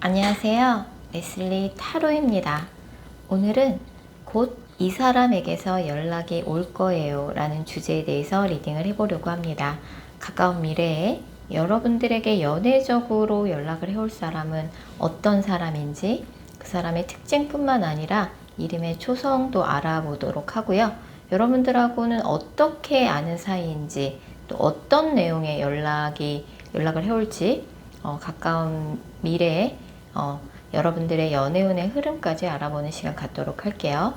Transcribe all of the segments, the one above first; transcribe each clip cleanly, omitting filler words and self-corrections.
안녕하세요. 레슬리 타로입니다. 오늘은 곧 이 사람에게서 연락이 올 거예요 라는 주제에 대해서 리딩을 해보려고 합니다. 가까운 미래에 여러분들에게 연애적으로 연락을 해올 사람은 어떤 사람인지, 그 사람의 특징뿐만 아니라 이름의 초성도 알아보도록 하고요. 여러분들하고는 어떻게 아는 사이인지, 또 어떤 내용의 연락을 해올지 가까운 미래에 여러분들의 연애운의 흐름까지 알아보는 시간 갖도록 할게요.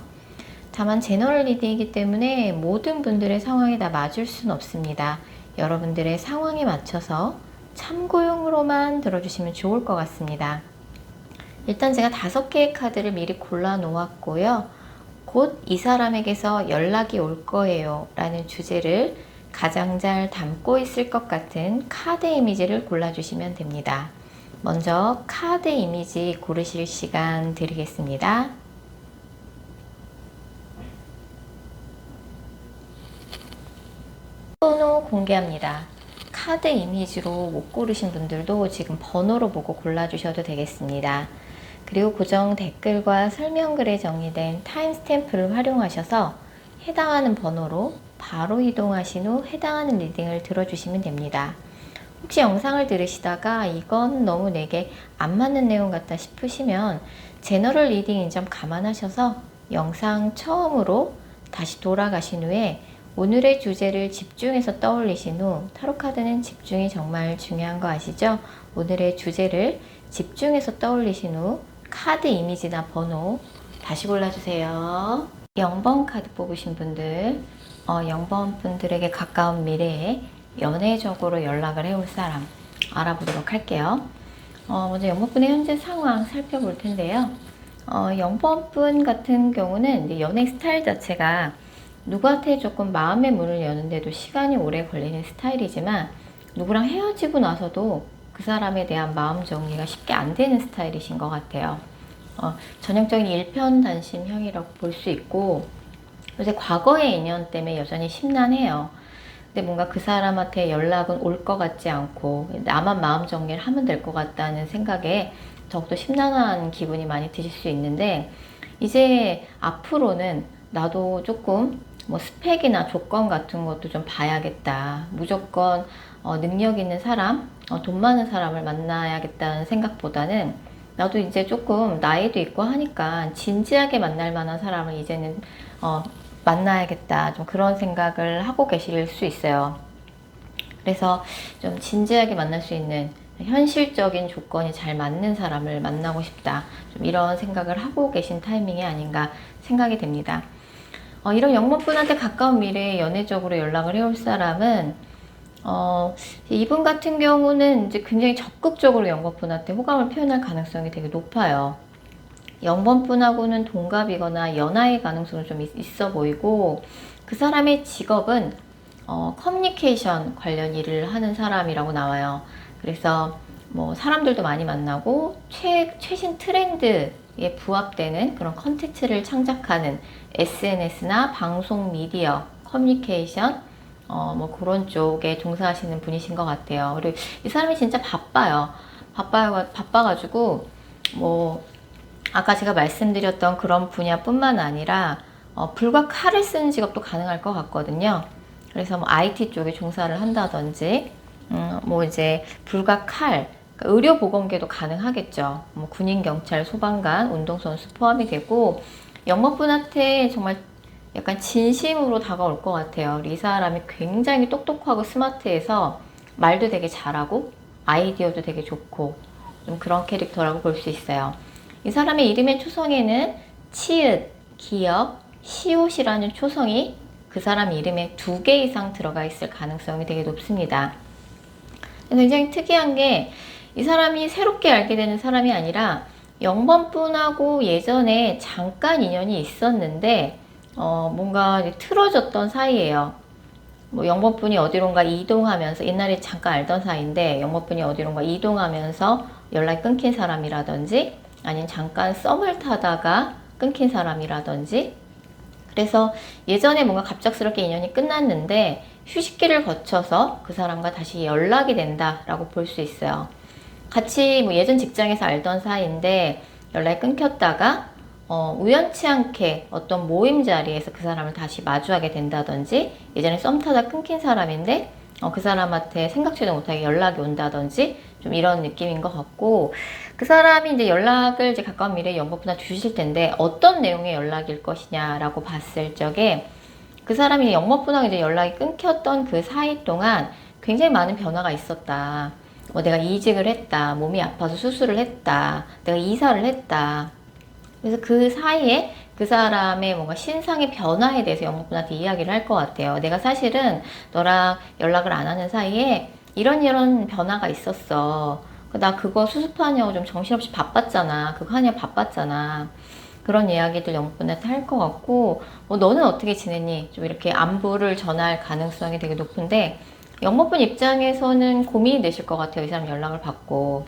다만 제너럴 리딩이기 때문에 모든 분들의 상황에 다 맞을 수는 없습니다. 여러분들의 상황에 맞춰서 참고용으로만 들어주시면 좋을 것 같습니다. 일단 제가 5개의 카드를 미리 골라 놓았고요. 곧 이 사람에게서 연락이 올 거예요 라는 주제를 가장 잘 담고 있을 것 같은 카드 이미지를 골라주시면 됩니다. 먼저 카드 이미지 고르실 시간 드리겠습니다. 번호 공개합니다. 카드 이미지로 못 고르신 분들도 지금 번호로 보고 골라주셔도 되겠습니다. 그리고 고정 댓글과 설명글에 정리된 타임스탬프를 활용하셔서 해당하는 번호로 바로 이동하신 후 해당하는 리딩을 들어주시면 됩니다. 혹시 영상을 들으시다가 이건 너무 내게 안 맞는 내용 같다 싶으시면 제너럴 리딩인 점 감안하셔서 영상 처음으로 다시 돌아가신 후에 오늘의 주제를 집중해서 떠올리신 후, 타로카드는 집중이 정말 중요한 거 아시죠? 오늘의 주제를 집중해서 떠올리신 후 카드 이미지나 번호 다시 골라주세요. 0번 카드 뽑으신 분들, 0번 분들에게 가까운 미래에 연애적으로 연락을 해올 사람 알아보도록 할게요. 먼저 0번분의 현재 상황 살펴볼 텐데요. 0번 분 같은 경우는 연애 스타일 자체가 누구한테 조금 마음의 문을 여는데도 시간이 오래 걸리는 스타일이지만 누구랑 헤어지고 나서도 그 사람에 대한 마음 정리가 쉽게 안 되는 스타일이신 것 같아요. 전형적인 일편단심형이라고 볼 수 있고, 요새 과거의 인연 때문에 여전히 심란해요. 근데 뭔가 그 사람한테 연락은 올 것 같지 않고 나만 마음 정리를 하면 될 것 같다는 생각에 더욱더 심란한 기분이 많이 드실 수 있는데, 이제 앞으로는 나도 조금 스펙이나 조건 같은 것도 좀 봐야겠다. 무조건 능력 있는 사람, 돈 많은 사람을 만나야겠다는 생각보다는 나도 이제 조금 나이도 있고 하니까 진지하게 만날 만한 사람을 이제는 만나야겠다. 좀 그런 생각을 하고 계실 수 있어요. 그래서 좀 진지하게 만날 수 있는 현실적인 조건이 잘 맞는 사람을 만나고 싶다. 좀 이런 생각을 하고 계신 타이밍이 아닌가 생각이 됩니다. 이런 영문분한테 가까운 미래에 연애적으로 연락을 해올 사람은 이분 같은 경우는 이제 굉장히 적극적으로 0번분한테 호감을 표현할 가능성이 되게 높아요. 0번분하고는 동갑이거나 연하의 가능성이 좀 있어 보이고, 그 사람의 직업은 커뮤니케이션 관련 일을 하는 사람이라고 나와요. 그래서 사람들도 많이 만나고 최신 트렌드에 부합되는 그런 컨텐츠를 창작하는 SNS나 방송 미디어, 커뮤니케이션 그런 쪽에 종사하시는 분이신 것 같아요. 그리고 이 사람이 진짜 바빠가지고 아까 제가 말씀드렸던 그런 분야뿐만 아니라 불과 칼을 쓰는 직업도 가능할 것 같거든요. 그래서 IT 쪽에 종사를 한다든지 이제 불과 칼, 그러니까 의료보건계도 가능하겠죠. 군인, 경찰, 소방관, 운동선수 포함이 되고, 영업분한테 정말 약간 진심으로 다가올 것 같아요. 이 사람이 굉장히 똑똑하고 스마트해서 말도 되게 잘하고 아이디어도 되게 좋고 좀 그런 캐릭터라고 볼 수 있어요. 이 사람의 이름의 초성에는 치읓, 기역, 시옷이라는 초성이 그 사람 이름에 2개 이상 들어가 있을 가능성이 되게 높습니다. 굉장히 특이한 게, 이 사람이 새롭게 알게 되는 사람이 아니라 0번분하고 예전에 잠깐 인연이 있었는데 뭔가 틀어졌던 사이예요. 0번분이 어디론가 이동하면서, 옛날에 잠깐 알던 사이인데 0번분이 어디론가 이동하면서 연락이 끊긴 사람이라든지, 아니면 잠깐 썸을 타다가 끊긴 사람이라든지, 그래서 예전에 뭔가 갑작스럽게 인연이 끝났는데 휴식기를 거쳐서 그 사람과 다시 연락이 된다라고 볼 수 있어요. 같이 뭐 예전 직장에서 알던 사이인데 연락이 끊겼다가 우연치 않게 어떤 모임 자리에서 그 사람을 다시 마주하게 된다든지, 예전에 썸 타다 끊긴 사람인데 그 사람한테 생각지도 못하게 연락이 온다든지, 좀 이런 느낌인 것 같고, 그 사람이 이제 연락을 이제 가까운 미래에 연보분한테 주실 텐데 어떤 내용의 연락일 것이냐라고 봤을 적에, 그 사람이 영모분하고 이제 연락이 끊겼던 그 사이 동안 굉장히 많은 변화가 있었다. 뭐 내가 이직을 했다, 몸이 아파서 수술을 했다, 내가 이사를 했다. 그래서 그 사이에 그 사람의 뭔가 신상의 변화에 대해서 영모분한테 이야기를 할 것 같아요. 내가 사실은 너랑 연락을 안 하는 사이에 이런 변화가 있었어. 나 그거 수습하냐고 좀 정신없이 바빴잖아. 그거 하냐고 바빴잖아. 그런 이야기들 영모분한테 할 것 같고, 너는 어떻게 지내니? 좀 이렇게 안부를 전할 가능성이 되게 높은데, 영모분 입장에서는 고민이 되실 것 같아요. 이 사람 연락을 받고.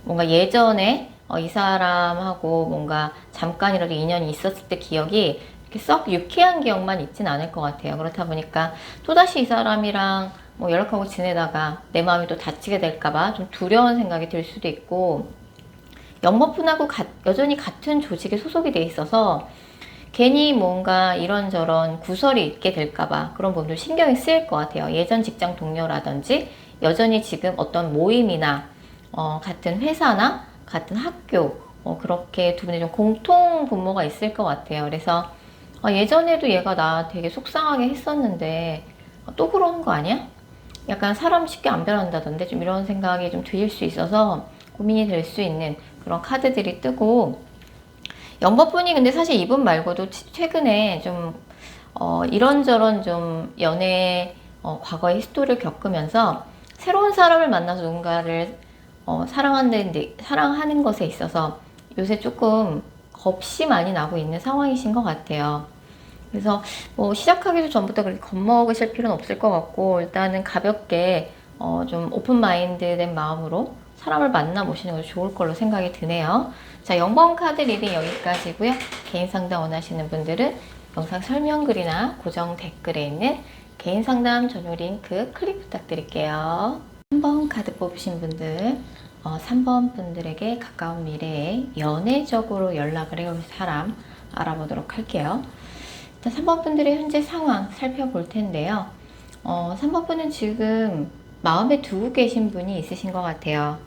뭔가 예전에 이 사람하고 뭔가 잠깐이라도 인연이 있었을 때 기억이 이렇게 썩 유쾌한 기억만 있진 않을 것 같아요. 그렇다 보니까 또다시 이 사람이랑 뭐 연락하고 지내다가 내 마음이 또 다치게 될까봐 좀 두려운 생각이 들 수도 있고, 영모분하고 여전히 같은 조직에 소속이 돼 있어서 괜히 뭔가 이런저런 구설이 있게 될까봐 그런 부분도 신경이 쓰일 것 같아요. 예전 직장 동료라든지 여전히 지금 어떤 모임이나 같은 회사나 같은 학교, 그렇게 두 분이 좀 공통 분모가 있을 것 같아요. 그래서 예전에도 얘가 나 되게 속상하게 했었는데 또 그러는 거 아니야? 약간 사람 쉽게 안 변한다던데, 좀 이런 생각이 좀 드실 수 있어서 고민이 될 수 있는 그런 카드들이 뜨고, 영법분이 근데 사실 이분 말고도 최근에 좀 이런저런 좀 연애 과거의 히스토리를 겪으면서 새로운 사람을 만나서 누군가를 사랑하는 것에 있어서 요새 조금 겁이 많이 나고 있는 상황이신 것 같아요. 그래서 뭐 시작하기도 전부터 그렇게 겁먹으실 필요는 없을 것 같고, 일단은 가볍게 좀 오픈 마인드된 마음으로 사람을 만나보시는 것이 좋을 걸로 생각이 드네요. 자, 0번 카드 리딩 여기까지고요. 개인 상담 원하시는 분들은 영상 설명글이나 고정 댓글에 있는 개인 상담 전용 링크 클릭 부탁드릴게요. 3번 카드 뽑으신 분들, 3번 분들에게 가까운 미래에 연애적으로 연락을 해올 사람 알아보도록 할게요. 일단 3번 분들의 현재 상황 살펴볼 텐데요. 3번 분은 지금 마음에 두고 계신 분이 있으신 것 같아요.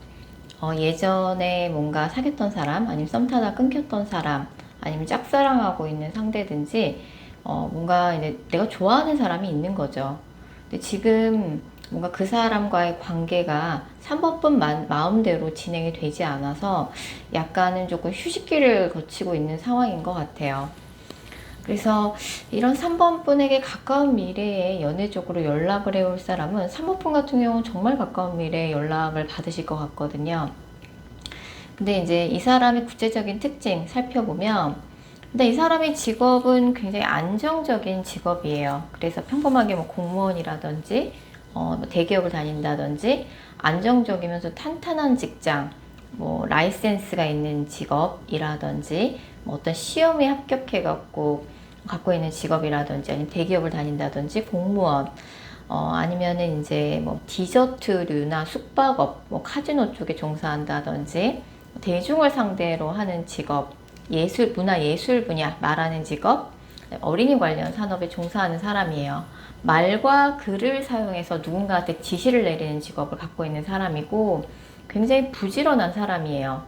예전에 뭔가 사귀었던 사람, 아니면 썸 타다 끊겼던 사람, 아니면 짝사랑하고 있는 상대든지, 뭔가 이제 내가 좋아하는 사람이 있는 거죠. 근데 지금 뭔가 그 사람과의 관계가 3번뿐 마음대로 진행이 되지 않아서 약간은 조금 휴식기를 거치고 있는 상황인 것 같아요. 그래서 이런 3번 분에게 가까운 미래에 연애적으로 연락을 해올 사람은 3번 분 같은 경우는 정말 가까운 미래에 연락을 받으실 것 같거든요. 근데 이제 이 사람의 구체적인 특징 살펴보면, 근데 이 사람의 직업은 굉장히 안정적인 직업이에요. 그래서 평범하게 뭐 공무원이라든지 뭐 대기업을 다닌다든지 안정적이면서 탄탄한 직장, 뭐 라이센스가 있는 직업이라든지, 뭐 어떤 시험에 합격해갖고 갖고 있는 직업이라든지, 아니면 대기업을 다닌다든지 공무원, 아니면은 이제 뭐 디저트류나 숙박업, 뭐 카지노 쪽에 종사한다든지, 대중을 상대로 하는 직업, 예술, 문화 예술 분야 말하는 직업, 어린이 관련 산업에 종사하는 사람이에요. 말과 글을 사용해서 누군가한테 지시를 내리는 직업을 갖고 있는 사람이고, 굉장히 부지런한 사람이에요.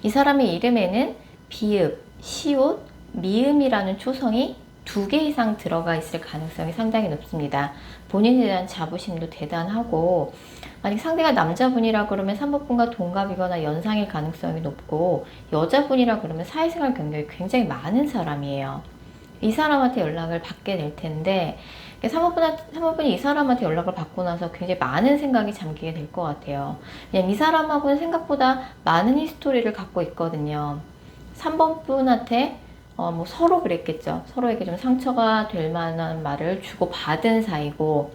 이 사람의 이름에는 비읍, 시옷, 미음이라는 초성이 2개 이상 들어가 있을 가능성이 상당히 높습니다. 본인에 대한 자부심도 대단하고, 만약 상대가 남자분이라 그러면 3번분과 동갑이거나 연상일 가능성이 높고, 여자분이라 그러면 사회생활 경력이 굉장히 많은 사람이에요. 이 사람한테 연락을 받게 될 텐데, 3번분이 이 사람한테 연락을 받고 나서 굉장히 많은 생각이 잠기게 될 것 같아요. 왜냐면 이 사람하고는 생각보다 많은 히스토리를 갖고 있거든요. 3번분한테 뭐 서로 그랬겠죠. 서로에게 좀 상처가 될 만한 말을 주고 받은 사이고,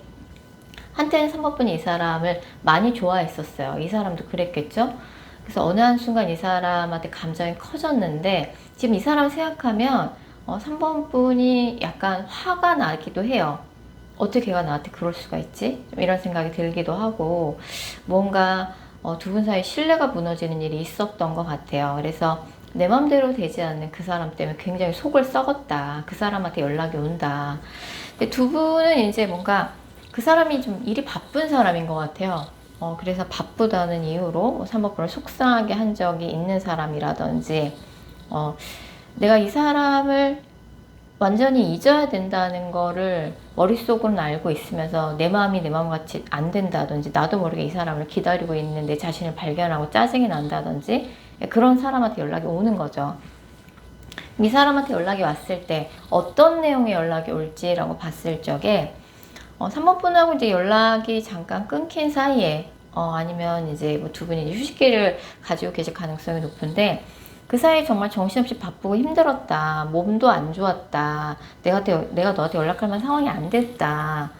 한때는 3번분이 이 사람을 많이 좋아했었어요. 이 사람도 그랬겠죠. 그래서 어느 한순간 이 사람한테 감정이 커졌는데, 지금 이 사람 생각하면 3번분이 약간 화가 나기도 해요. 어떻게 걔가 나한테 그럴 수가 있지? 좀 이런 생각이 들기도 하고, 뭔가 두 분 사이 신뢰가 무너지는 일이 있었던 것 같아요. 그래서 내 맘대로 되지 않는 그 사람 때문에 굉장히 속을 썩었다. 그 사람한테 연락이 온다. 근데 두 분은 이제 뭔가 그 사람이 좀 일이 바쁜 사람인 것 같아요. 그래서 바쁘다는 이유로 3번분을 속상하게 한 적이 있는 사람이라든지, 내가 이 사람을 완전히 잊어야 된다는 거를 머릿속으로는 알고 있으면서 내 마음이 내 마음같이 안 된다든지, 나도 모르게 이 사람을 기다리고 있는 내 자신을 발견하고 짜증이 난다든지, 그런 사람한테 연락이 오는 거죠. 이 사람한테 연락이 왔을 때 어떤 내용의 연락이 올지라고 봤을 적에 3번 분하고 이제 연락이 잠깐 끊긴 사이에 아니면 이제 뭐 두 분이 휴식기를 가지고 계실 가능성이 높은데, 그 사이에 정말 정신없이 바쁘고 힘들었다. 몸도 안 좋았다. 내가 너한테 연락할 만한 상황이 안 됐다.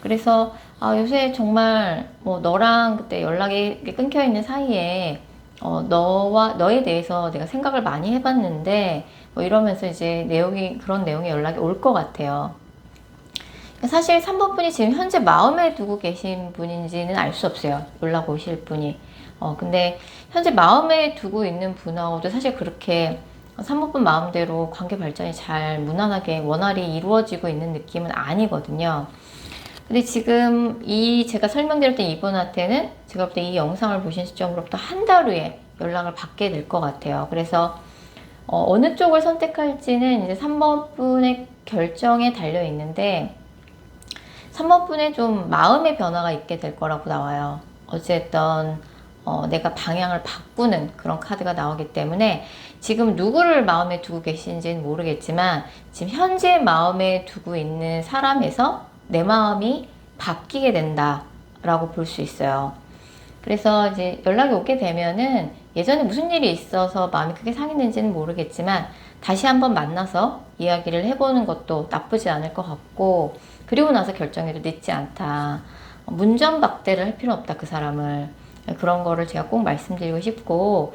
그래서 요새 정말 뭐 너랑 그때 연락이 끊겨 있는 사이에 너에 대해서 내가 생각을 많이 해봤는데 뭐 이러면서 이제 그런 내용의 연락이 올 것 같아요. 사실 3번 분이 지금 현재 마음에 두고 계신 분인지는 알 수 없어요. 연락 오실 분이. 근데 현재 마음에 두고 있는 분하고도 사실 그렇게 3번 분 마음대로 관계 발전이 잘 무난하게 원활히 이루어지고 있는 느낌은 아니거든요. 근데 지금 제가 설명드렸던 이분한테는 제가 볼 때 이 영상을 보신 시점으로부터 한 달 후에 연락을 받게 될 것 같아요. 그래서 어느 쪽을 선택할지는 이제 3번 분의 결정에 달려 있는데, 3번 분에 좀 마음의 변화가 있게 될 거라고 나와요. 어쨌든 내가 방향을 바꾸는 그런 카드가 나오기 때문에 지금 누구를 마음에 두고 계신지는 모르겠지만 지금 현재 마음에 두고 있는 사람에서 내 마음이 바뀌게 된다라고 볼 수 있어요. 그래서 이제 연락이 오게 되면은 예전에 무슨 일이 있어서 마음이 크게 상했는지는 모르겠지만 다시 한번 만나서 이야기를 해보는 것도 나쁘지 않을 것 같고, 그리고 나서 결정해도 늦지 않다. 문전박대를 할 필요 없다, 그 사람을. 그런 거를 제가 꼭 말씀드리고 싶고,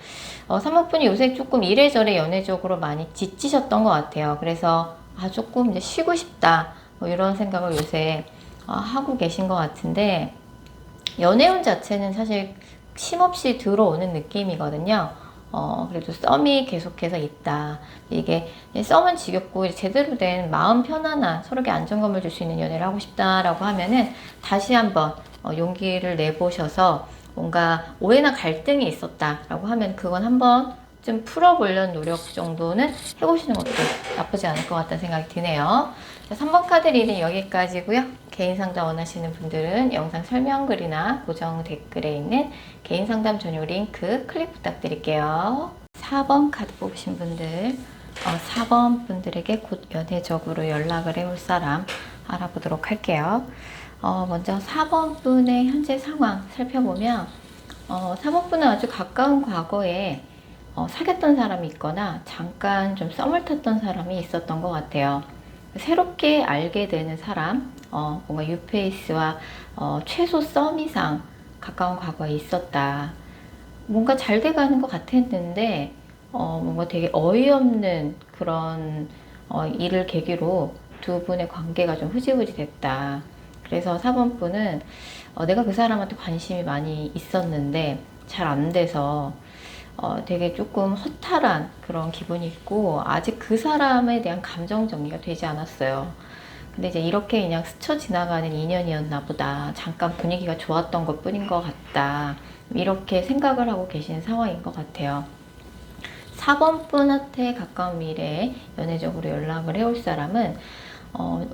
3번분이 요새 조금 이래저래 연애적으로 많이 지치셨던 것 같아요. 그래서 조금 이제 쉬고 싶다, 뭐 이런 생각을 요새 하고 계신 것 같은데, 연애운 자체는 사실 쉼없이 들어오는 느낌이거든요. 그래도 썸이 계속해서 있다. 이게 썸은 지겹고 제대로 된 마음 편안한 서로에게 안정감을 줄 수 있는 연애를 하고 싶다라고 하면은 다시 한번 용기를 내보셔서, 뭔가 오해나 갈등이 있었다라고 하면 그건 한번 좀 풀어보려는 노력 정도는 해보시는 것도 나쁘지 않을 것 같다는 생각이 드네요. 자, 3번 카드 리딩 여기까지고요. 개인 상담 원하시는 분들은 영상 설명글이나 고정 댓글에 있는 개인 상담 전용 링크 클릭 부탁드릴게요. 4번 카드 뽑으신 분들, 4번 분들에게 곧 연애적으로 연락을 해올 사람 알아보도록 할게요. 먼저 4번 분의 현재 상황 살펴보면 4번 분은 아주 가까운 과거에 사귀었던 사람이 있거나 잠깐 좀 썸을 탔던 사람이 있었던 것 같아요. 새롭게 알게 되는 사람, 뭔가 유페이스와 최소 썸 이상 가까운 과거에 있었다. 뭔가 잘 돼가는 것 같았는데 뭔가 되게 어이없는 그런 일을 계기로 두 분의 관계가 좀 흐지부지 됐다. 그래서 4번 분은 내가 그 사람한테 관심이 많이 있었는데 잘 안 돼서 되게 조금 허탈한 그런 기분이 있고, 아직 그 사람에 대한 감정 정리가 되지 않았어요. 근데 이제 이렇게 그냥 스쳐 지나가는 인연이었나 보다. 잠깐 분위기가 좋았던 것 뿐인 것 같다. 이렇게 생각을 하고 계신 상황인 것 같아요. 4번 분한테 가까운 미래에 연애적으로 연락을 해올 사람은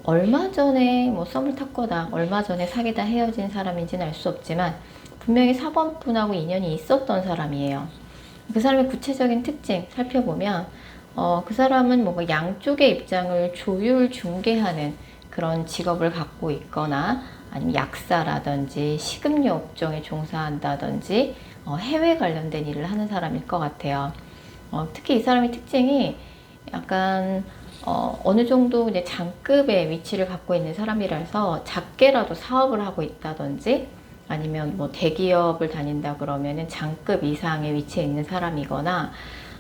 얼마 전에 뭐 썸을 탔거나 얼마 전에 사귀다 헤어진 사람인지는 알 수 없지만 분명히 4번 분하고 인연이 있었던 사람이에요. 그 사람의 구체적인 특징 살펴보면 그 사람은 뭔가 양쪽의 입장을 조율 중개하는 그런 직업을 갖고 있거나, 아니면 약사라든지 식음료 업종에 종사한다든지 해외 관련된 일을 하는 사람일 것 같아요. 특히 이 사람의 특징이 약간 어느 정도 이제 장급의 위치를 갖고 있는 사람이라서 작게라도 사업을 하고 있다든지, 아니면 뭐 대기업을 다닌다 그러면은 장급 이상의 위치에 있는 사람이거나,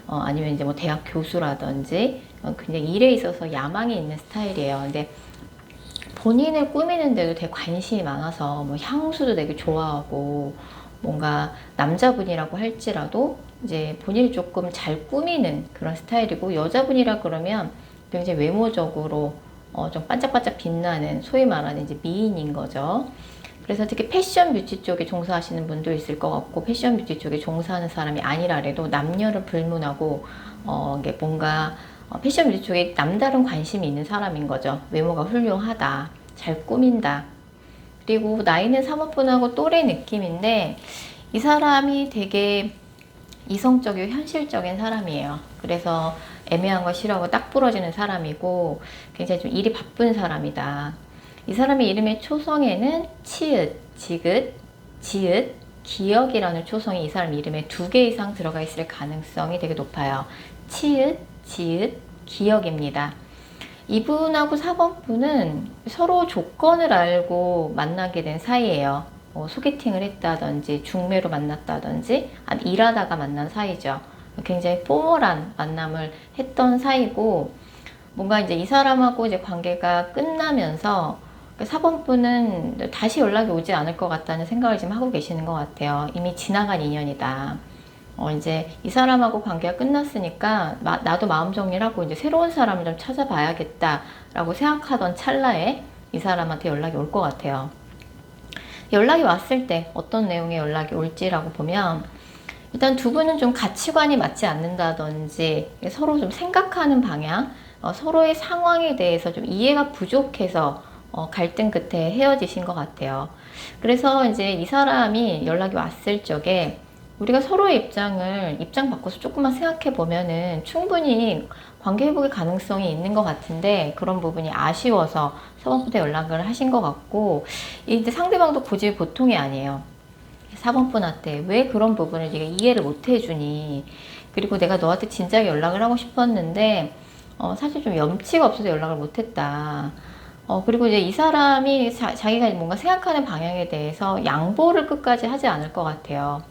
아니면 이제 뭐 대학 교수라든지 그냥 일에 있어서 야망이 있는 스타일이에요. 근데 본인을 꾸미는데도 되게 관심이 많아서 뭐 향수도 되게 좋아하고 뭔가 남자분이라고 할지라도 이제 본인이 조금 잘 꾸미는 그런 스타일이고, 여자분이라 그러면 굉장히 외모적으로 좀 반짝반짝 빛나는, 소위 말하는 이제 미인인 거죠. 그래서 특히 패션 뷰티 쪽에 종사하시는 분도 있을 것 같고, 패션 뷰티 쪽에 종사하는 사람이 아니라래도 남녀를 불문하고 이게 뭔가 패션 뷰티 쪽에 남다른 관심이 있는 사람인 거죠. 외모가 훌륭하다, 잘 꾸민다. 그리고 나이는 사모분하고 또래 느낌인데, 이 사람이 되게 이성적이고 현실적인 사람이에요. 그래서 애매한 거 싫어하고 딱 부러지는 사람이고, 굉장히 좀 일이 바쁜 사람이다. 이 사람의 이름의 초성에는 치읓, 지읒, 지읒, 기역이라는 초성이 이 사람 이름에 2개 이상 들어가 있을 가능성이 되게 높아요. 치읓, 지읒, 기역입니다. 이분하고 4번 분은 서로 조건을 알고 만나게 된 사이예요. 소개팅을 했다든지 중매로 만났다든지 일하다가 만난 사이죠. 굉장히 포멀한 만남을 했던 사이고, 뭔가 이제 이 사람하고 이제 관계가 끝나면서 4번 분은 다시 연락이 오지 않을 것 같다는 생각을 지금 하고 계시는 것 같아요. 이미 지나간 인연이다. 이제 이 사람하고 관계가 끝났으니까 나도 마음 정리를 하고 이제 새로운 사람을 좀 찾아봐야겠다라고 생각하던 찰나에 이 사람한테 연락이 올 것 같아요. 연락이 왔을 때 어떤 내용의 연락이 올지라고 보면, 일단 두 분은 좀 가치관이 맞지 않는다든지 서로 좀 생각하는 방향, 서로의 상황에 대해서 좀 이해가 부족해서 갈등 끝에 헤어지신 것 같아요. 그래서 이제 이 사람이 연락이 왔을 적에 우리가 서로의 입장 바꿔서 조금만 생각해 보면은 충분히 관계 회복의 가능성이 있는 것 같은데, 그런 부분이 아쉬워서 서번부터 연락을 하신 것 같고, 이제 상대방도 고집이 보통이 아니에요. 4번분한테 왜 그런 부분을 네가 이해를 못 해주니, 그리고 내가 너한테 진작에 연락을 하고 싶었는데 사실 좀 염치가 없어서 연락을 못했다. 그리고 이제 이 사람이 자기가 뭔가 생각하는 방향에 대해서 양보를 끝까지 하지 않을 것 같아요.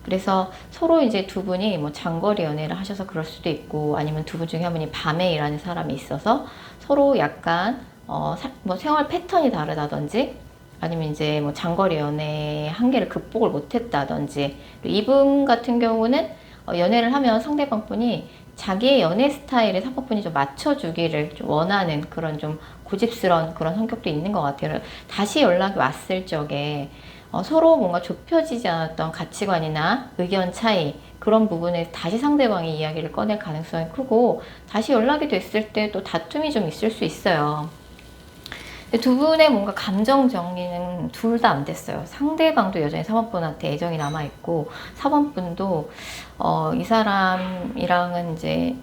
그래서 서로 이제 두 분이 뭐 장거리 연애를 하셔서 그럴 수도 있고, 아니면 두 분 중에 한 분이 밤에 일하는 사람이 있어서 서로 약간 뭐 생활 패턴이 다르다든지, 아니면 이제 뭐 장거리 연애 한계를 극복을 못했다든지, 이분 같은 경우는 연애를 하면 상대방 분이 자기의 연애 스타일에 상대방분이 좀 맞춰주기를 좀 원하는 그런 좀 고집스러운 그런 성격도 있는 것 같아요. 다시 연락이 왔을 적에 서로 뭔가 좁혀지지 않았던 가치관이나 의견 차이, 그런 부분에 다시 상대방이 이야기를 꺼낼 가능성이 크고, 다시 연락이 됐을 때 또 다툼이 좀 있을 수 있어요. 두 분의 뭔가 감정 정리는 둘 다 안 됐어요. 상대방도 여전히 3번분한테 애정이 남아있고, 4번분도 이 사람이랑은 이제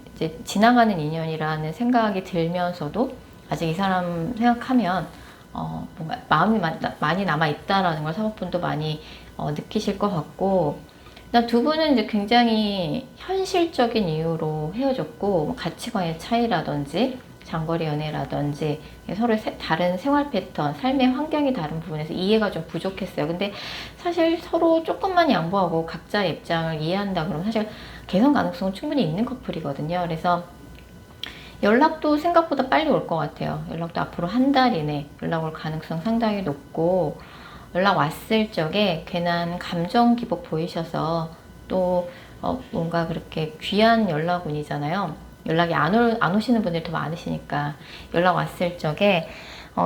지나가는 인연이라는 생각이 들면서도 아직 이 사람 생각하면 뭔가 마음이 많이 남아있다라는 걸 4번분도 많이 느끼실 것 같고, 일단 두 분은 이제 굉장히 현실적인 이유로 헤어졌고, 뭐 가치관의 차이라든지 장거리 연애라든지 서로의 다른 생활 패턴, 삶의 환경이 다른 부분에서 이해가 좀 부족했어요. 근데 사실 서로 조금만 양보하고 각자의 입장을 이해한다 그러면 사실 개선 가능성은 충분히 있는 커플이거든요. 그래서 연락도 생각보다 빨리 올 것 같아요. 연락도 앞으로 한 달 이내 연락 올 가능성 상당히 높고, 연락 왔을 적에 괜한 감정 기복 보이셔서 또 뭔가 그렇게 귀한 연락운이잖아요. 연락이 안 오시는 분들이 더 많으시니까, 연락 왔을 적에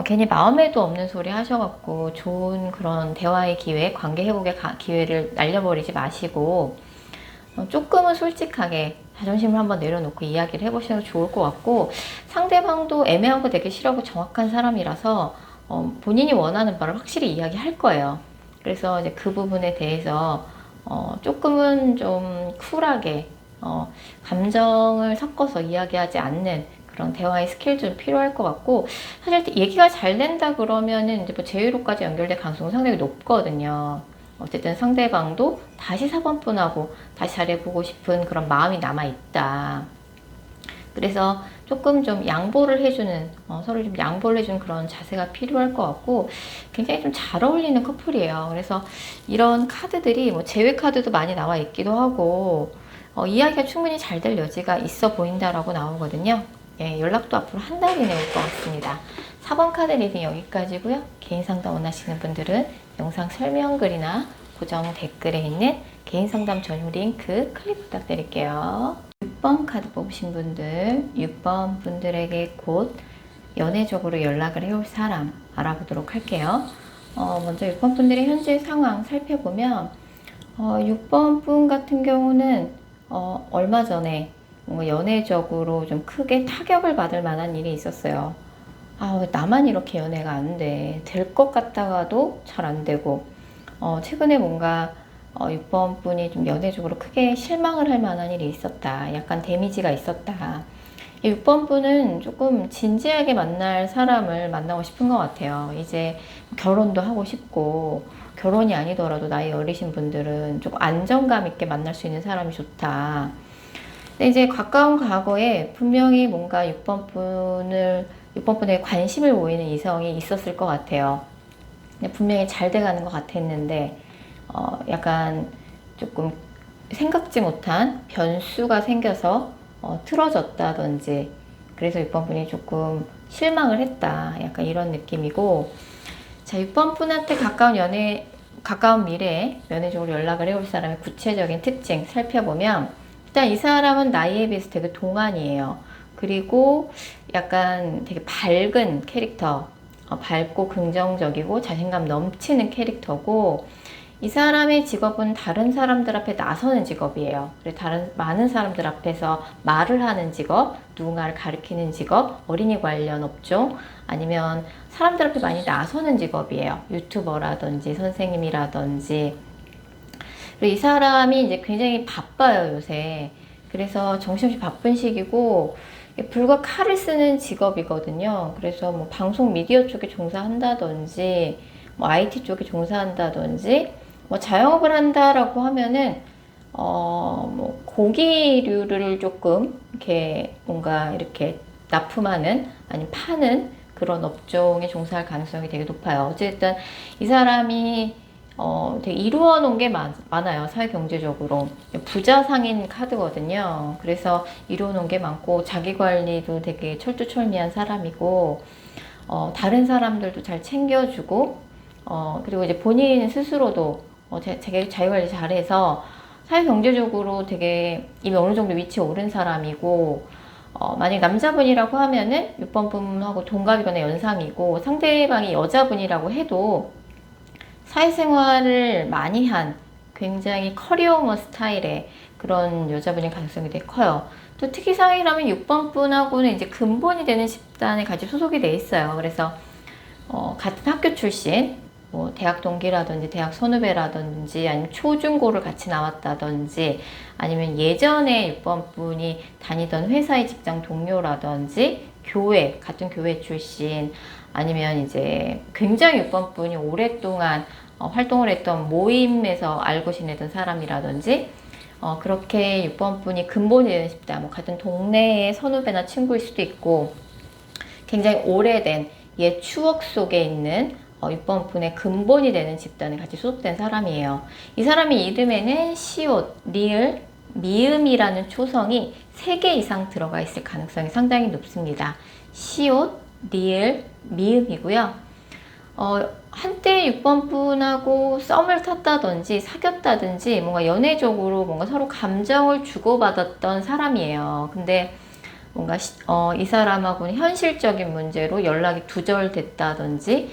괜히 마음에도 없는 소리 하셔갖고 좋은 그런 대화의 기회, 관계 회복의 기회를 날려버리지 마시고 조금은 솔직하게 자존심을 한번 내려놓고 이야기를 해보시는 게 좋을 것 같고, 상대방도 애매한 거 되게 싫어하고 정확한 사람이라서 본인이 원하는 바를 확실히 이야기할 거예요. 그래서 이제 그 부분에 대해서 조금은 좀 쿨하게 감정을 섞어서 이야기하지 않는 그런 대화의 스킬도 좀 필요할 것 같고, 사실 얘기가 잘 된다 그러면은 이제 뭐 제외로까지 연결될 가능성은 상당히 높거든요. 어쨌든 상대방도 다시 4번분하고 다시 잘해보고 싶은 그런 마음이 남아있다. 그래서 조금 좀 양보를 해주는, 서로 좀 양보를 해주는 그런 자세가 필요할 것 같고, 굉장히 좀 잘 어울리는 커플이에요. 그래서 이런 카드들이 뭐 제외 카드도 많이 나와 있기도 하고, 이야기가 충분히 잘 될 여지가 있어 보인다라고 나오거든요. 예, 연락도 앞으로 한 달 이내 올 것 같습니다. 4번 카드 리딩 여기까지고요. 개인 상담 원하시는 분들은 영상 설명글이나 고정 댓글에 있는 개인 상담 전용 링크 클릭 부탁드릴게요. 6번 카드 뽑으신 분들, 6번 분들에게 곧 연애적으로 연락을 해올 사람 알아보도록 할게요. 먼저 6번 분들의 현재 상황 살펴보면 6번 분 같은 경우는 얼마 전에 뭔가 연애적으로 좀 크게 타격을 받을 만한 일이 있었어요. 왜 나만 이렇게 연애가 안 돼. 될 것 같다가도 잘 안 되고, 최근에 뭔가 6번 분이 좀 연애적으로 크게 실망을 할 만한 일이 있었다. 약간 데미지가 있었다. 6번 분은 조금 진지하게 만날 사람을 만나고 싶은 것 같아요. 이제 결혼도 하고 싶고, 결혼이 아니더라도 나이 어리신 분들은 조금 안정감 있게 만날 수 있는 사람이 좋다. 근데 이제 가까운 과거에 분명히 뭔가 6번 분에 관심을 보이는 이성이 있었을 것 같아요. 근데 분명히 잘 돼가는 것 같았는데, 약간 조금 생각지 못한 변수가 생겨서 틀어졌다든지, 그래서 6번 분이 조금 실망을 했다. 약간 이런 느낌이고, 자, 6번 분한테 가까운 미래에 연애적으로 연락을 해올 사람의 구체적인 특징 살펴보면, 일단 이 사람은 나이에 비해서 되게 동안이에요. 그리고 약간 되게 밝은 캐릭터, 밝고 긍정적이고 자신감 넘치는 캐릭터고, 이 사람의 직업은 다른 사람들 앞에 나서는 직업이에요. 그리고 많은 사람들 앞에서 말을 하는 직업, 누군가를 가리키는 직업, 어린이 관련 업종, 아니면 사람들 앞에 많이 나서는 직업이에요. 유튜버라든지 선생님이라든지. 그리고 이 사람이 이제 굉장히 바빠요, 요새. 그래서 정신없이 바쁜 시기고, 불과 칼을 쓰는 직업이거든요. 그래서 뭐 방송 미디어 쪽에 종사한다든지, 뭐 IT 쪽에 종사한다든지, 뭐 자영업을 한다라고 하면은, 뭐 고기류를 조금 이렇게 뭔가 이렇게 납품하는, 아니면 파는 그런 업종에 종사할 가능성이 되게 높아요. 어쨌든 이 사람이 되게 이루어 놓은 게 많아요. 사회경제적으로. 부자 상인 카드거든요. 그래서 이루어 놓은 게 많고, 자기 관리도 되게 철두철미한 사람이고, 다른 사람들도 잘 챙겨주고, 그리고 이제 본인 스스로도 자기 관리 잘해서 사회경제적으로 되게 이미 어느 정도 위치에 오른 사람이고, 만약 남자분이라고 하면은 6번 분하고 동갑이거나 연상이고, 상대방이 여자분이라고 해도 사회생활을 많이 한 굉장히 커리어우먼 스타일의 그런 여자분일 가능성이 되게 커요. 또 특이사항이라면 6번 분하고는 이제 근본이 되는 집단에 같이 소속이 돼 있어요. 그래서 같은 학교 출신, 뭐 대학 동기라든지 대학 선후배라든지, 아니면 초중고를 같이 나왔다든지, 아니면 예전에 6번 분이 다니던 회사의 직장 동료라든지, 같은 교회 출신, 아니면 이제 굉장히 6번 분이 오랫동안 활동을 했던 모임에서 알고 지내던 사람이라든지, 그렇게 6번 분이 근본이 되는 집단, 뭐 같은 동네의 선후배나 친구일 수도 있고, 굉장히 오래된 옛 추억 속에 있는 6번 분의 근본이 되는 집단에 같이 소속된 사람이에요. 이 사람의 이름에는 시옷, 리을, 미음이라는 초성이 3개 이상 들어가 있을 가능성이 상당히 높습니다. 시옷, 리을, 미음이고요. 한때 6번 분하고 썸을 탔다든지 사귀었다든지 뭔가 연애적으로 뭔가 서로 감정을 주고받았던 사람이에요. 근데 뭔가 이 사람하고는 현실적인 문제로 연락이 두절됐다든지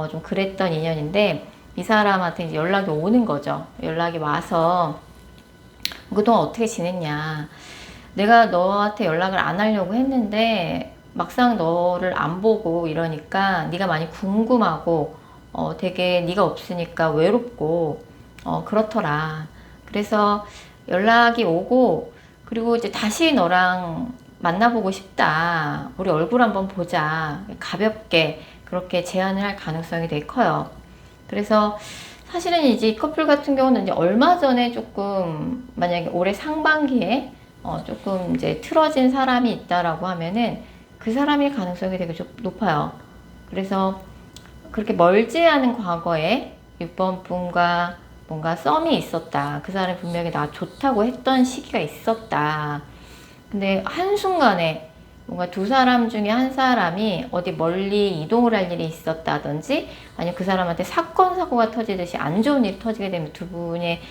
좀 그랬던 인연인데, 이 사람한테 이제 연락이 오는 거죠. 연락이 와서 그동안 어떻게 지냈냐, 내가 너한테 연락을 안 하려고 했는데 막상 너를 안 보고 이러니까 네가 많이 궁금하고 되게 네가 없으니까 외롭고 그렇더라. 그래서 연락이 오고, 그리고 이제 다시 너랑 만나보고 싶다, 우리 얼굴 한번 보자, 가볍게 그렇게 제안을 할 가능성이 되게 커요. 그래서 사실은 이제 이 커플 같은 경우는 이제 얼마 전에 조금, 만약에 올해 상반기에 조금 이제 틀어진 사람이 있다라고 하면은 그 사람일 가능성이 되게 좀 높아요. 그래서 그렇게 멀지 않은 과거에 6번 분과 뭔가 썸이 있었다. 그 사람이 분명히 나 좋다고 했던 시기가 있었다. 근데 한순간에 뭔가 두 사람 중에 한 사람이 어디 멀리 이동을 할 일이 있었다든지 아니면 그 사람한테 사건 사고가 터지듯이 안 좋은 일이 터지게 되면 두 분의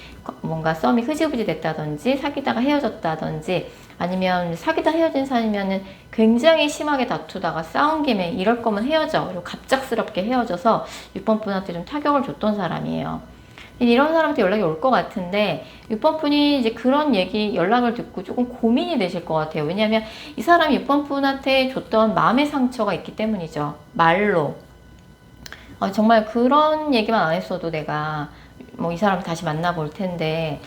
뭔가 썸이 흐지부지 됐다든지 사귀다가 헤어졌다든지 아니면 사귀다 헤어진 사람이면은 굉장히 심하게 다투다가 싸운 김에 이럴 거면 헤어져. 그리고 갑작스럽게 헤어져서 6번 분한테 좀 타격을 줬던 사람이에요. 이런 사람한테 연락이 올 것 같은데 6번 분이 이제 그런 얘기 연락을 듣고 조금 고민이 되실 것 같아요. 왜냐하면 이 사람이 6번 분한테 줬던 마음의 상처가 있기 때문이죠. 말로 정말 그런 얘기만 안 했어도 내가 뭐 이 사람을 다시 만나볼 텐데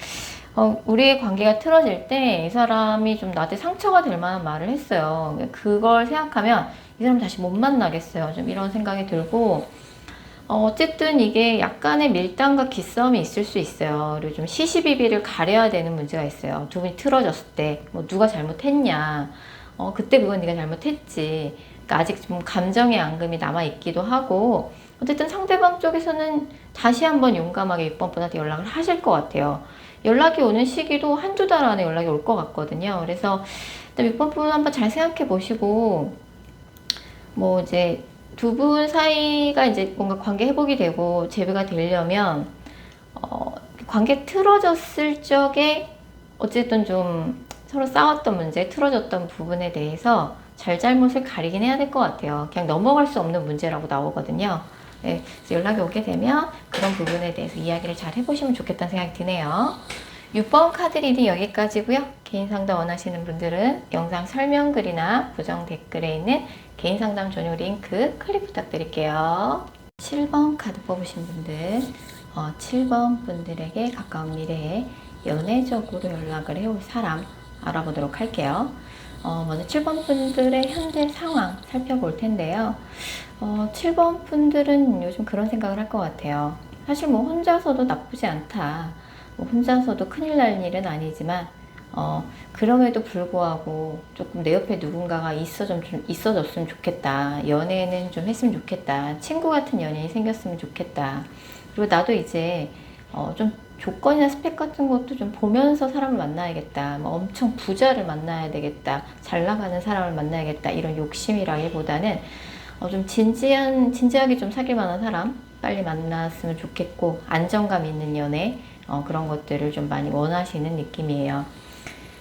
우리의 관계가 틀어질 때 이 사람이 좀 나한테 상처가 될 만한 말을 했어요. 그걸 생각하면 이 사람 다시 못 만나겠어요. 좀 이런 생각이 들고 어쨌든 이게 약간의 밀당과 기싸움이 있을 수 있어요. 그리고 좀 시시비비를 가려야 되는 문제가 있어요. 두 분이 틀어졌을 때 뭐 누가 잘못했냐 그때 그건 네가 잘못했지. 그러니까 아직 좀 감정의 앙금이 남아있기도 하고 어쨌든 상대방 쪽에서는 다시 한번 용감하게 6번 분한테 연락을 하실 것 같아요. 연락이 오는 시기도 한두 달 안에 연락이 올 것 같거든요. 그래서 일단 6번 분 한번 잘 생각해 보시고 뭐 이제 두 분 사이가 이제 뭔가 관계 회복이 되고 재배가 되려면 관계 틀어졌을 적에 어쨌든 좀 서로 싸웠던 문제, 틀어졌던 부분에 대해서 잘잘못을 가리긴 해야 될 것 같아요. 그냥 넘어갈 수 없는 문제라고 나오거든요. 네, 연락이 오게 되면 그런 부분에 대해서 이야기를 잘 해보시면 좋겠다는 생각이 드네요. 6번 카드 리딩 여기까지고요. 개인 상담 원하시는 분들은 영상 설명글이나 고정 댓글에 있는 개인 상담 전용 링크 클릭 부탁드릴게요. 7번 카드 뽑으신 분들 7번 분들에게 가까운 미래에 연애적으로 연락을 해올 사람 알아보도록 할게요. 먼저 7번 분들의 현재 상황 살펴볼 텐데요. 7번 분들은 요즘 그런 생각을 할 것 같아요. 사실 뭐 혼자서도 나쁘지 않다. 뭐 혼자서도 큰일 날 일은 아니지만 그럼에도 불구하고 조금 내 옆에 누군가가 있어줬으면 좋겠다. 연애는 좀 했으면 좋겠다. 친구 같은 연인이 생겼으면 좋겠다. 그리고 나도 이제 좀 조건이나 스펙 같은 것도 좀 보면서 사람을 만나야겠다. 뭐 엄청 부자를 만나야 되겠다. 잘 나가는 사람을 만나야겠다. 이런 욕심이라기보다는 좀 진지하게 좀 사귈 만한 사람 빨리 만났으면 좋겠고 안정감 있는 연애 그런 것들을 좀 많이 원하시는 느낌이에요.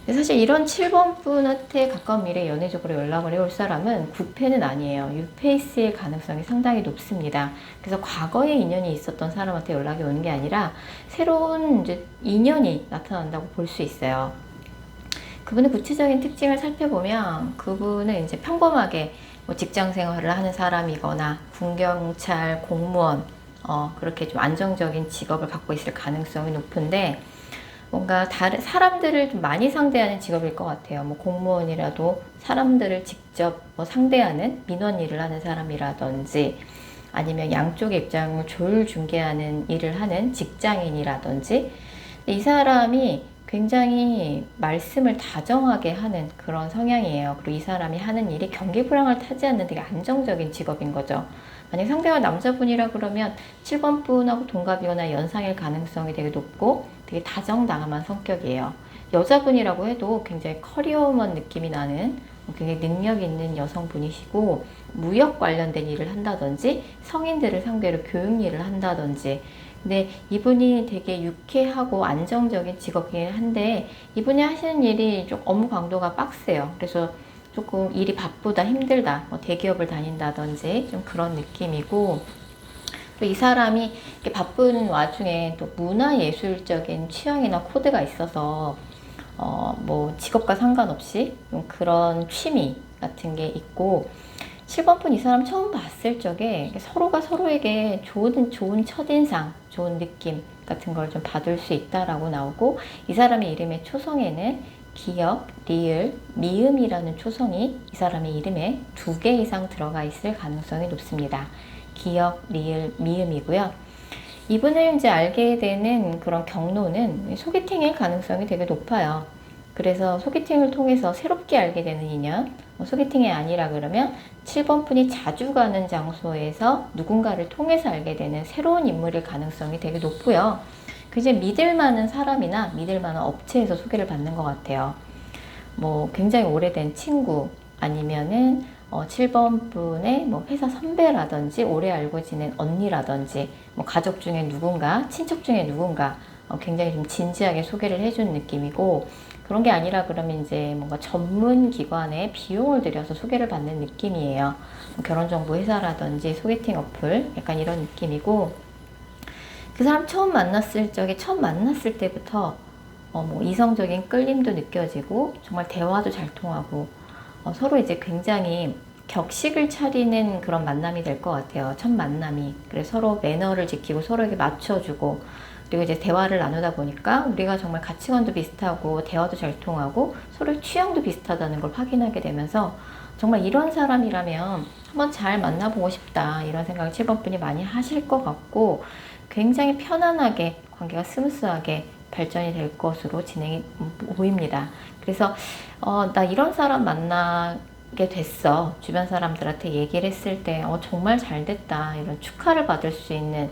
근데 사실 이런 7번 분한테 가까운 미래 연애적으로 연락을 해올 사람은 9패는 아니에요. 6패일 가능성이 상당히 높습니다. 그래서 과거에 인연이 있었던 사람한테 연락이 오는 게 아니라 새로운 이제 인연이 나타난다고 볼 수 있어요. 그분의 구체적인 특징을 살펴보면 그분은 이제 평범하게 뭐 직장 생활을 하는 사람이거나 군경찰, 공무원 그렇게 좀 안정적인 직업을 갖고 있을 가능성이 높은데 뭔가 다른 사람들을 좀 많이 상대하는 직업일 것 같아요. 뭐 공무원이라도 사람들을 직접 뭐 상대하는 민원 일을 하는 사람이라든지 아니면 양쪽의 입장을 조율 중개하는 일을 하는 직장인이라든지 이 사람이 굉장히 말씀을 다정하게 하는 그런 성향이에요. 그리고 이 사람이 하는 일이 경기 불황을 타지 않는 되게 안정적인 직업인 거죠. 만약 상대가 남자분이라 그러면 7번 분하고 동갑이거나 연상일 가능성이 되게 높고 되게 다정다감한 성격이에요. 여자분이라고 해도 굉장히 커리어우먼 느낌이 나는 굉장히 능력 있는 여성분이시고 무역 관련된 일을 한다든지 성인들을 상대로 교육 일을 한다든지 근데 이분이 되게 유쾌하고 안정적인 직업이긴 한데 이분이 하시는 일이 좀 업무 강도가 빡세요. 그래서 조금 일이 바쁘다 힘들다 뭐 대기업을 다닌다든지 좀 그런 느낌이고 또 이 사람이 이렇게 바쁜 와중에 또 문화예술적인 취향이나 코드가 있어서 뭐 직업과 상관없이 좀 그런 취미 같은 게 있고 7번 분 이 사람 처음 봤을 적에 서로가 서로에게 좋은 첫인상, 좋은 느낌 같은 걸 좀 받을 수 있다라고 나오고 이 사람의 이름의 초성에는 기역, 리을, 미음이라는 초성이 이 사람의 이름에 2개 이상 들어가 있을 가능성이 높습니다. 기역, 리을, 미음이고요. 이분을 이제 알게 되는 그런 경로는 소개팅일 가능성이 되게 높아요. 그래서 소개팅을 통해서 새롭게 알게 되는 인연, 소개팅이 아니라 그러면 7번 분이 자주 가는 장소에서 누군가를 통해서 알게 되는 새로운 인물일 가능성이 되게 높고요. 그 이제 믿을 만한 사람이나 믿을 만한 업체에서 소개를 받는 것 같아요. 뭐 굉장히 오래된 친구, 아니면은 7번 분의 뭐 회사 선배라든지 오래 알고 지낸 언니라든지 뭐 가족 중에 누군가, 친척 중에 누군가 굉장히 좀 진지하게 소개를 해준 느낌이고, 그런 게 아니라 그러면 이제 뭔가 전문 기관에 비용을 들여서 소개를 받는 느낌이에요. 뭐 결혼정보 회사라든지 소개팅 어플 약간 이런 느낌이고, 그 사람 처음 만났을 때부터 뭐 이성적인 끌림도 느껴지고 정말 대화도 잘 통하고 서로 이제 굉장히 격식을 차리는 그런 만남이 될 것 같아요. 첫 만남이. 그래서 서로 매너를 지키고 서로에게 맞춰주고, 그리고 이제 대화를 나누다 보니까 우리가 정말 가치관도 비슷하고 대화도 잘 통하고 서로의 취향도 비슷하다는 걸 확인하게 되면서, 정말 이런 사람이라면 한번 잘 만나보고 싶다 이런 생각을 7번 분이 많이 하실 것 같고, 굉장히 편안하게 관계가 스무스하게 발전이 될 것으로 진행이 보입니다. 그래서 나 이런 사람 만나게 됐어. 주변 사람들한테 얘기를 했을 때 정말 잘 됐다. 이런 축하를 받을 수 있는,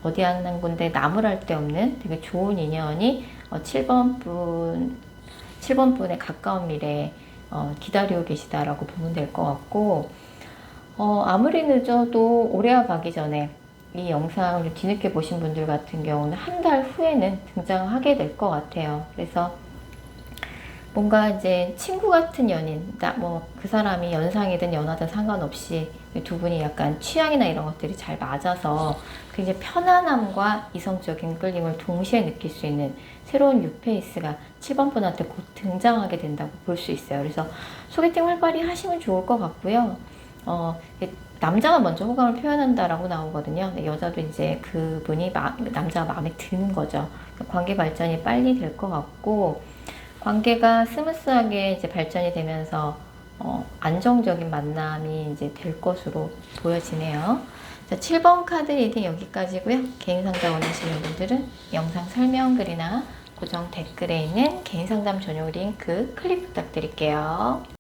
어디 한 군데 나무랄 데 없는 되게 좋은 인연이 7번 분의 가까운 미래에 기다리고 계시다라고 보면 될 것 같고, 아무리 늦어도 올해가 가기 전에 이 영상을 뒤늦게 보신 분들 같은 경우는 한 달 후에는 등장하게 될 것 같아요. 그래서 뭔가 이제 친구 같은 연인, 뭐 그 사람이 연상이든 연하든 상관없이 두 분이 약간 취향이나 이런 것들이 잘 맞아서 굉장히 편안함과 이성적인 끌림을 동시에 느낄 수 있는 새로운 뉴페이스가 7번 분한테 곧 등장하게 된다고 볼 수 있어요. 그래서 소개팅 활발히 하시면 좋을 것 같고요. 남자가 먼저 호감을 표현한다라고 나오거든요. 여자도 이제 그분이 남자가 마음에 드는 거죠. 관계 발전이 빨리 될 것 같고, 관계가 스무스하게 이제 발전이 되면서 안정적인 만남이 이제 될 것으로 보여지네요. 자, 7번 카드 리딩 여기까지고요. 개인 상담 원하시는 분들은 영상 설명글이나 고정 댓글에 있는 개인 상담 전용 링크 클릭 부탁드릴게요.